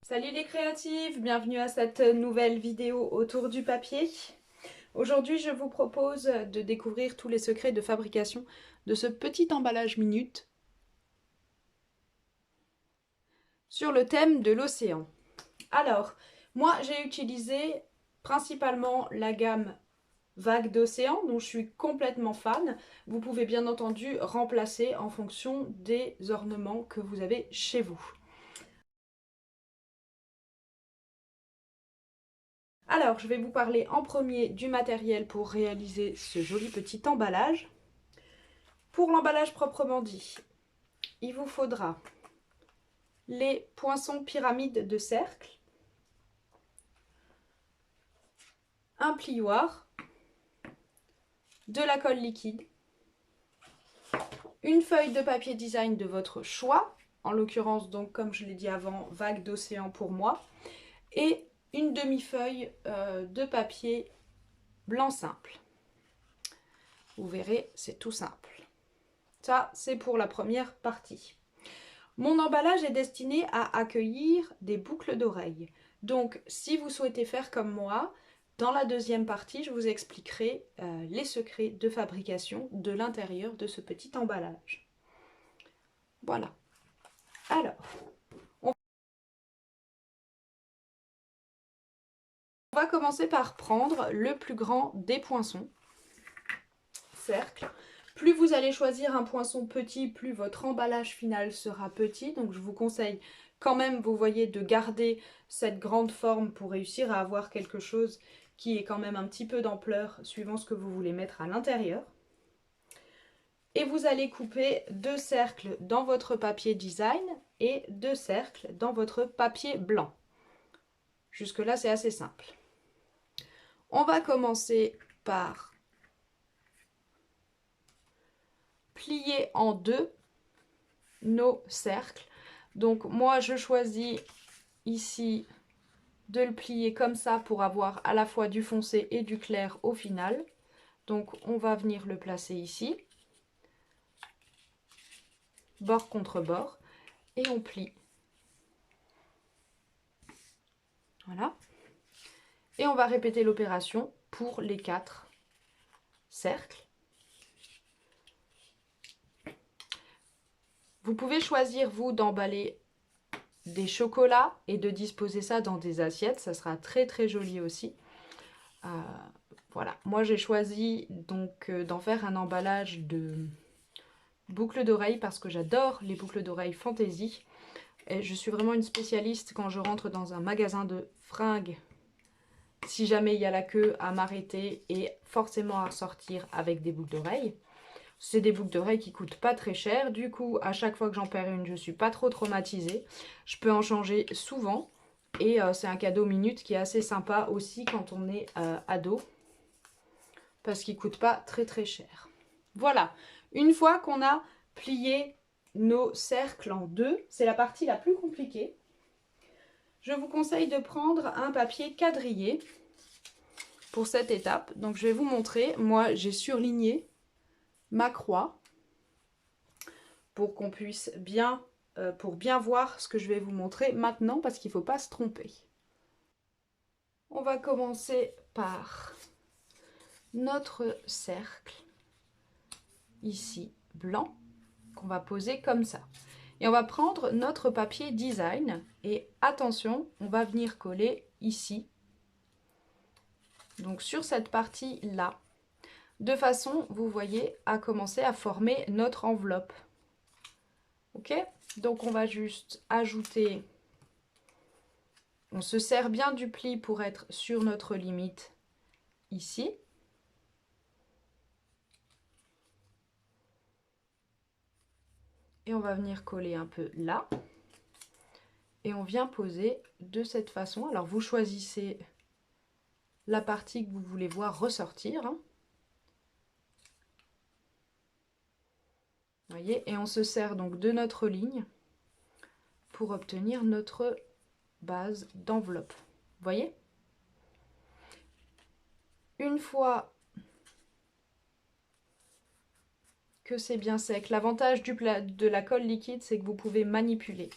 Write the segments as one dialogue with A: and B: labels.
A: Salut les créatives, bienvenue à cette nouvelle vidéo autour du papier. Aujourd'hui, je vous propose de découvrir tous les secrets de fabrication de ce petit emballage minute sur le thème de l'océan. Alors, moi j'ai utilisé principalement la gamme Vague d'océan, dont je suis complètement fan. Vous pouvez bien entendu remplacer en fonction des ornements que vous avez chez vous. Alors, je vais vous parler en premier du matériel pour réaliser ce joli petit emballage. Pour l'emballage proprement dit, il vous faudra les poinçons pyramides de cercle, un plioir, de la colle liquide, une feuille de papier design de votre choix, en l'occurrence donc comme je l'ai dit avant, Vague d'océan pour moi, et une demi-feuille de papier blanc simple. Vous verrez, c'est tout simple. Ça, c'est pour la première partie. Mon emballage est destiné à accueillir des boucles d'oreilles. Donc, si vous souhaitez faire comme moi, dans la deuxième partie, je vous expliquerai les secrets de fabrication de l'intérieur de ce petit emballage. Voilà. Alors, on va commencer par prendre le plus grand des poinçons, cercle. Plus vous allez choisir un poinçon petit, plus votre emballage final sera petit. Donc je vous conseille quand même, vous voyez, de garder cette grande forme pour réussir à avoir quelque chose qui est quand même un petit peu d'ampleur suivant ce que vous voulez mettre à l'intérieur. Et vous allez couper 2 cercles dans votre papier design et 2 cercles dans votre papier blanc. Jusque-là, c'est assez simple. On va commencer par plier en deux nos cercles. Donc moi je choisis ici de le plier comme ça pour avoir à la fois du foncé et du clair au final. Donc on va venir le placer ici, bord contre bord, et on plie. Voilà. Et on va répéter l'opération pour les 4 cercles. Vous pouvez choisir, vous, d'emballer des chocolats et de disposer ça dans des assiettes. Ça sera très très joli aussi. Voilà. Moi, j'ai choisi donc d'en faire un emballage de boucles d'oreilles parce que j'adore les boucles d'oreilles fantasy. Et je suis vraiment une spécialiste quand je rentre dans un magasin de fringues. Si jamais il y a la queue, à m'arrêter et forcément à ressortir avec des boucles d'oreilles. C'est des boucles d'oreilles qui coûtent pas très cher. Du coup, à chaque fois que j'en perds une, je suis pas trop traumatisée. Je peux en changer souvent. Et c'est un cadeau minute qui est assez sympa aussi quand on est ado. Parce qu'il coûte pas très très cher. Voilà. Une fois qu'on a plié nos cercles en deux, c'est la partie la plus compliquée. Je vous conseille de prendre un papier quadrillé pour cette étape. Donc je vais vous montrer. Moi, j'ai surligné ma croix pour qu'on puisse bien, pour bien voir ce que je vais vous montrer maintenant parce qu'il ne faut pas se tromper. On va commencer par notre cercle ici blanc qu'on va poser comme ça. Et on va prendre notre papier design et attention, on va venir coller ici, donc sur cette partie là, de façon, vous voyez, à commencer à former notre enveloppe. Ok? Donc on va juste ajouter, on se sert bien du pli pour être sur notre limite ici. Et on va venir coller un peu là. Et on vient poser de cette façon. Alors vous choisissez la partie que vous voulez voir ressortir. Hein. Vous voyez, et on se sert donc de notre ligne pour obtenir notre base d'enveloppe. Vous voyez? Une fois que c'est bien sec, l'avantage de la colle liquide, c'est que vous pouvez manipuler.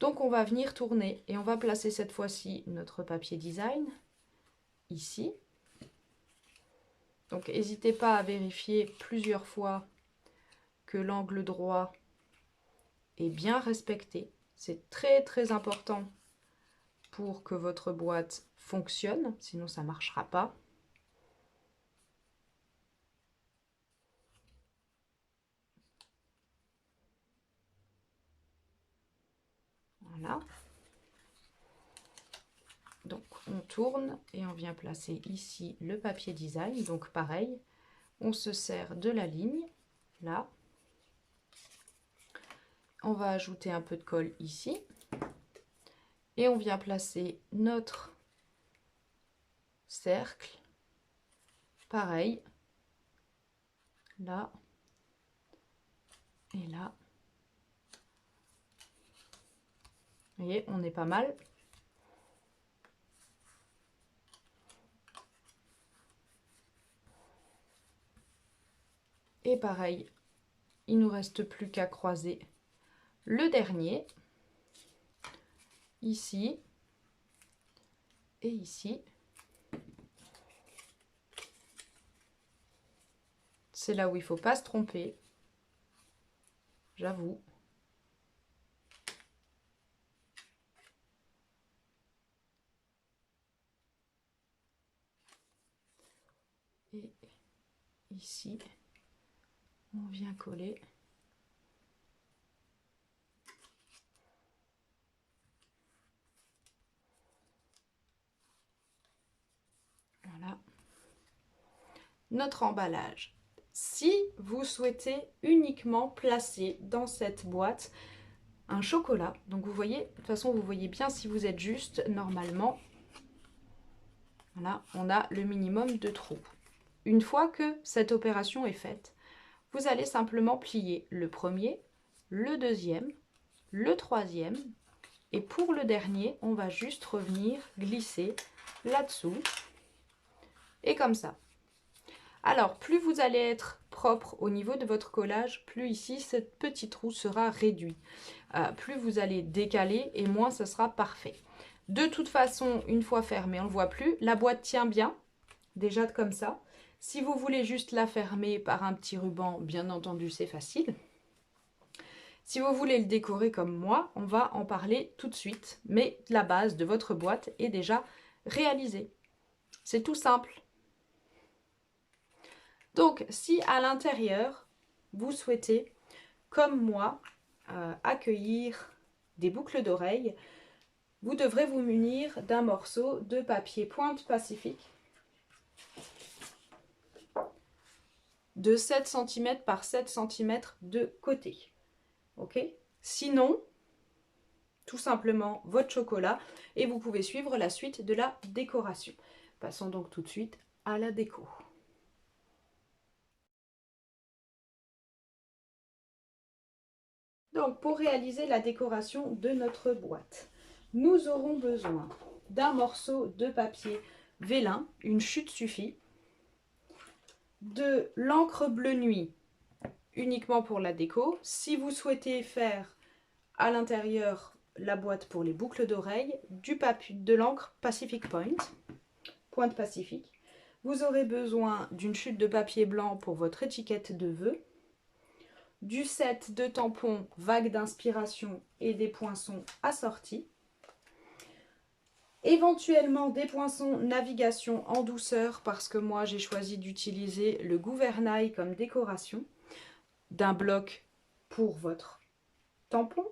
A: Donc on va venir tourner et on va placer cette fois-ci notre papier design ici. Donc n'hésitez pas à vérifier plusieurs fois que l'angle droit est bien respecté. C'est très très important pour que votre boîte fonctionne, sinon ça ne marchera pas. Voilà. Donc on tourne et on vient placer ici le papier design. Donc pareil, on se sert de la ligne, là. On va ajouter un peu de colle ici. Et on vient placer notre cercle, pareil, là et là. Vous voyez, on est pas mal. Et pareil, il ne nous reste plus qu'à croiser le dernier, ici et ici. C'est là où il ne faut pas se tromper, j'avoue. Et ici, on vient coller. Voilà. Notre emballage. Si vous souhaitez uniquement placer dans cette boîte un chocolat, donc vous voyez, de toute façon vous voyez bien si vous êtes juste, normalement, voilà, on a le minimum de trous. Une fois que cette opération est faite, vous allez simplement plier le premier, le deuxième, le troisième, et pour le dernier, on va juste revenir glisser là-dessous, et comme ça. Alors, plus vous allez être propre au niveau de votre collage, plus ici, ce petit trou sera réduit. Plus vous allez décaler et moins ce sera parfait. De toute façon, une fois fermé, on ne le voit plus. La boîte tient bien, déjà comme ça. Si vous voulez juste la fermer par un petit ruban, bien entendu, c'est facile. Si vous voulez le décorer comme moi, on va en parler tout de suite. Mais la base de votre boîte est déjà réalisée. C'est tout simple. Donc, si à l'intérieur, vous souhaitez, comme moi, accueillir des boucles d'oreilles, vous devrez vous munir d'un morceau de papier pointe pacifique de 7 cm par 7 cm de côté. Ok? Sinon, tout simplement votre chocolat et vous pouvez suivre la suite de la décoration. Passons donc tout de suite à la déco. Donc, pour réaliser la décoration de notre boîte, nous aurons besoin d'un morceau de papier vélin, une chute suffit, de l'encre bleu nuit, uniquement pour la déco. Si vous souhaitez faire à l'intérieur la boîte pour les boucles d'oreilles, de l'encre Pacific Point, pointe pacifique. Vous aurez besoin d'une chute de papier blanc pour votre étiquette de vœux, du set de tampons vagues d'inspiration et des poinçons assortis, éventuellement des poinçons navigation en douceur parce que moi j'ai choisi d'utiliser le gouvernail comme décoration, d'un bloc pour votre tampon,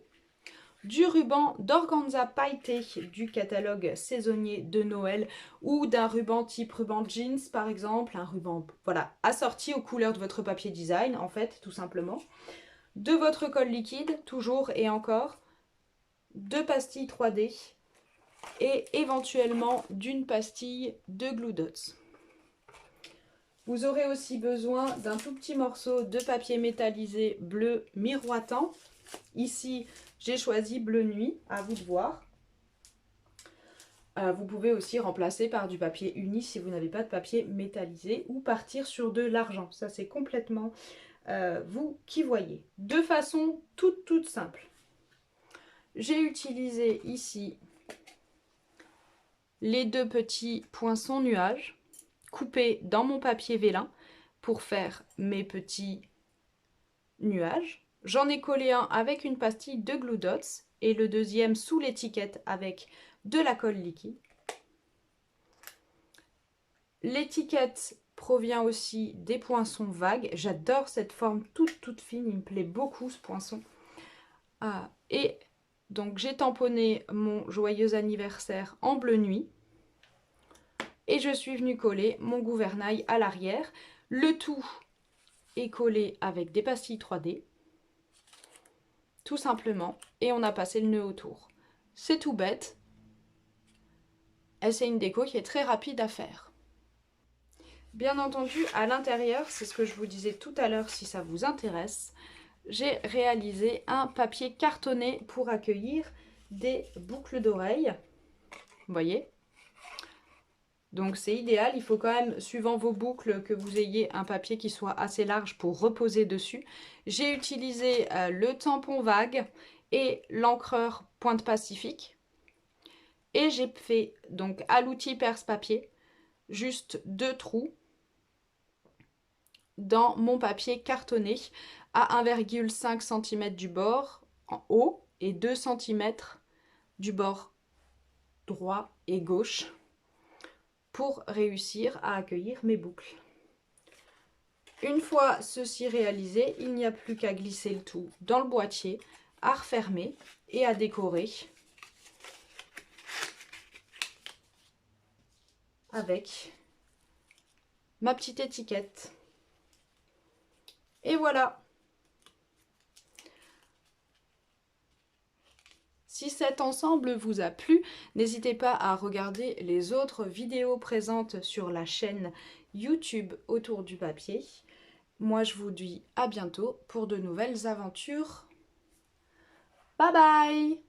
A: du ruban d'organza pailleté du catalogue saisonnier de Noël ou d'un ruban type ruban jeans par exemple, un ruban voilà, assorti aux couleurs de votre papier design en fait tout simplement, de votre colle liquide toujours et encore, de pastilles 3D et éventuellement d'une pastille de Glue Dots. Vous aurez aussi besoin d'un tout petit morceau de papier métallisé bleu miroitant. Ici, j'ai choisi bleu nuit, à vous de voir. Vous pouvez aussi remplacer par du papier uni si vous n'avez pas de papier métallisé ou partir sur de l'argent. Ça, c'est complètement vous qui voyez. De façon toute simple. J'ai utilisé ici les 2 petits poinçons nuages coupés dans mon papier vélin pour faire mes petits nuages. J'en ai collé un avec une pastille de Glue Dots et le deuxième sous l'étiquette avec de la colle liquide. L'étiquette provient aussi des poinçons vagues. J'adore cette forme toute fine, il me plaît beaucoup ce poinçon. Et donc j'ai tamponné mon joyeux anniversaire en bleu nuit. Et je suis venue coller mon gouvernail à l'arrière. Le tout est collé avec des pastilles 3D. Tout simplement. Et on a passé le nœud autour. C'est tout bête. Et c'est une déco qui est très rapide à faire. Bien entendu, à l'intérieur, c'est ce que je vous disais tout à l'heure si ça vous intéresse, j'ai réalisé un papier cartonné pour accueillir des boucles d'oreilles. Vous voyez? Donc c'est idéal, il faut quand même, suivant vos boucles, que vous ayez un papier qui soit assez large pour reposer dessus. J'ai utilisé le tampon vague et l'encreur Pointe Pacifique. Et j'ai fait donc à l'outil perce-papier juste 2 trous dans mon papier cartonné à 1,5 cm du bord en haut et 2 cm du bord droit et gauche pour réussir à accueillir mes boucles. Une fois ceci réalisé, il n'y a plus qu'à glisser le tout dans le boîtier, à refermer et à décorer avec ma petite étiquette. Et voilà. Si cet ensemble vous a plu, n'hésitez pas à regarder les autres vidéos présentes sur la chaîne YouTube autour du papier. Moi, je vous dis à bientôt pour de nouvelles aventures. Bye bye!